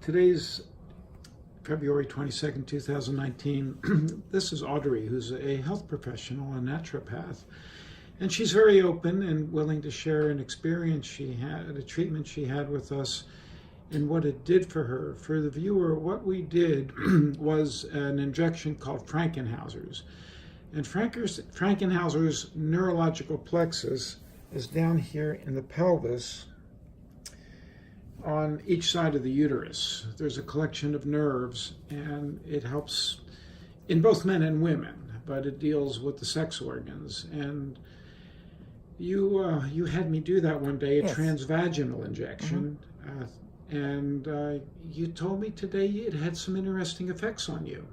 Today's February 22nd, 2019. This is Audrey, who's a health professional, a naturopath, and she's very open and willing to share an experience she had, a treatment she had with us, and what it did for her. For the viewer, what we did was an injection called Frankenhauser's. And Frankenhauser's neurological plexus is down here in the pelvis on each side of the uterus. There's a collection of nerves, and it helps in both men and women, but it deals with the sex organs. And you had me do that one day, a Yes. transvaginal injection, and you told me today it had some interesting effects on you.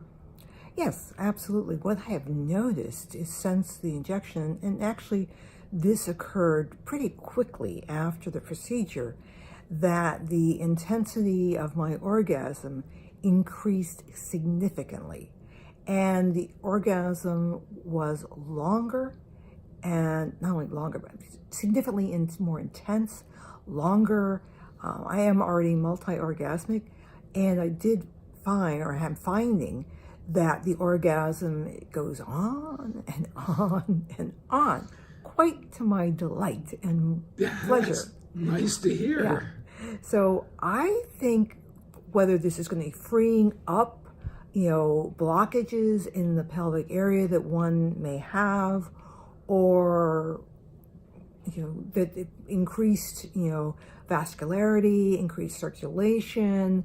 Yes, absolutely. What I have noticed is since the injection, and actually this occurred pretty quickly after the procedure, that the intensity of my orgasm increased significantly. And the orgasm was longer, and not only longer, but significantly more intense, longer. I am already multi-orgasmic, and I did find, or am finding, that the orgasm goes on and on and on, quite to my delight and pleasure. That's nice to hear. Yeah. So I think whether this is going to be freeing up, blockages in the pelvic area that one may have, or, that it increased, vascularity, increased circulation,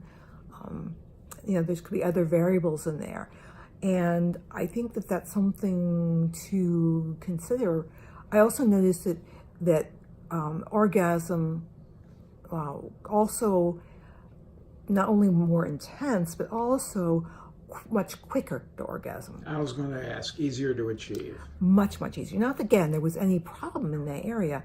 there could be other variables in there. And I think that that's something to consider. I also noticed that orgasm also not only more intense, but also much quicker to orgasm. I was going to ask, easier to achieve. Much, much easier. Not that, again, there was any problem in that area.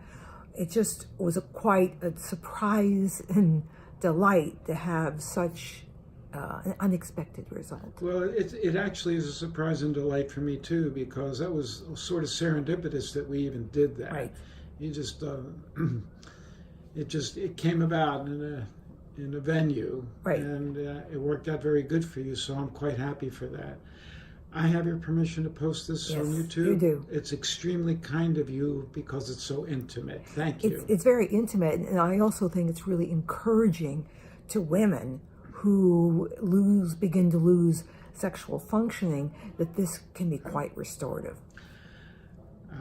It just was quite a surprise and delight to have such an unexpected result. Well, it actually is a surprise and delight for me too, because that was sort of serendipitous that we even did that. Right. You just it came about in a venue, right. And it worked out very good for you. So I'm quite happy for that. I have your permission to post this on YouTube. You do. It's extremely kind of you because it's so intimate. Thank you. It's very intimate, and I also think it's really encouraging to women who begin to lose sexual functioning, that this can be quite restorative.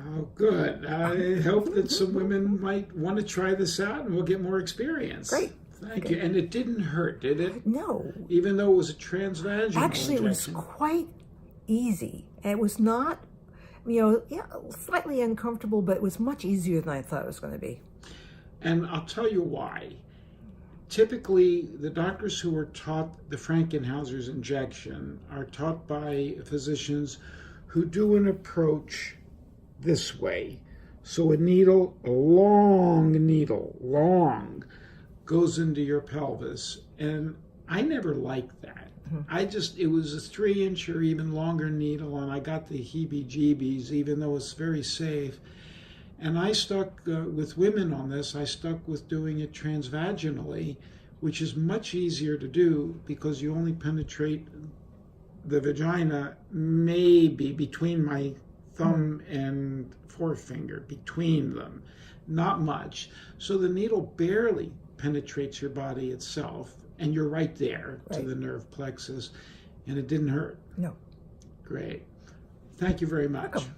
Oh, good. I hope that some women might want to try this out, and we'll get more experience. Great. Thank you. And it didn't hurt, did it? No. Even though it was a transvaginal Actually, injection. it was quite easy. And it was not, slightly uncomfortable, but it was much easier than I thought it was going to be. And I'll tell you why. Typically, the doctors who are taught the Frankenhauser's injection are taught by physicians who do an approach this way. So a long needle, goes into your pelvis. And I never liked that. Mm-hmm. It was a 3-inch or even longer needle, and I got the heebie-jeebies, even though it's very safe. And I stuck with women on this. I stuck with doing it transvaginally, which is much easier to do because you only penetrate the vagina maybe between my thumb and forefinger, between them, not much. So the needle barely penetrates your body itself, and you're right there to the nerve plexus, and it didn't hurt. No. Great. Thank you very much. Welcome.